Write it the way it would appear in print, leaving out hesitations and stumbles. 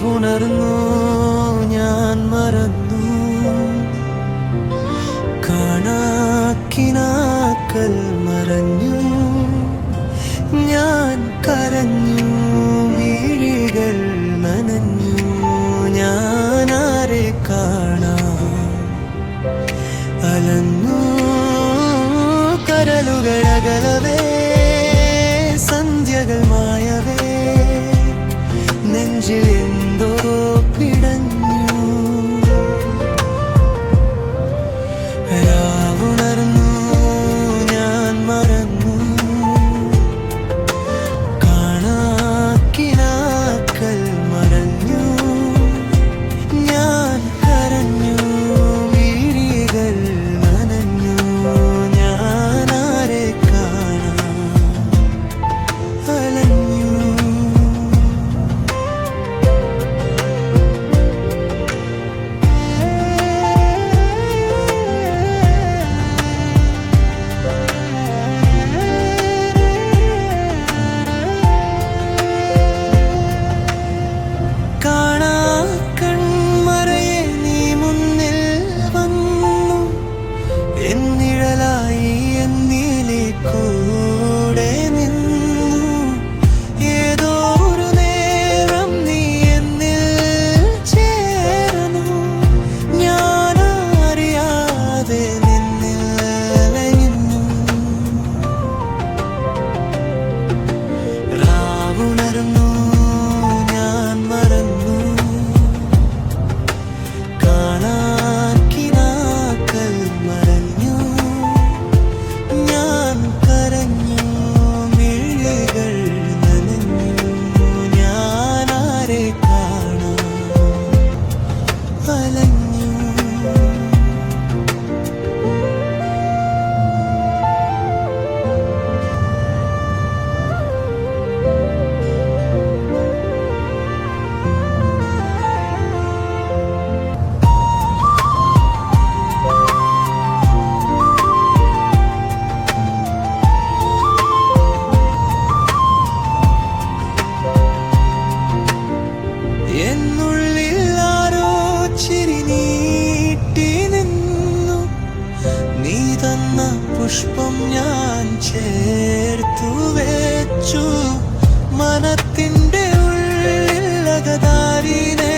രാവുണർന്നു ഞാൻ മറന്നു കാണാക്കിനാക്കൾ മറഞ്ഞു ഞാൻ കരഞ്ഞു മിഴികൾ നനഞ്ഞു ഞാനാരെ കാണാം അലഞ്ഞു കരലുകളകലവേ സന്ധ്യകൾ മായവേ നെഞ്ചിൽ എന്തോ പിടഞ്ഞു രാവുണർന്നു ഞാൻ മറന്നു കാണാക്കിനാക്കൾ മറഞ്ഞു ഞാൻ കരഞ്ഞു മിഴികൾ നനഞ്ഞു ഞാനാരെ കാണാം അലഞ്ഞു. എന്നുള്ളിൽ ആരോ ചിരി നീട്ടി നിന്നു നീ തന്ന പുഷ്പം ഞാൻ ചേർത്തു വെച്ചു മനത്തിൻ്റെ ഉള്ളിൽ അകതാരിനെ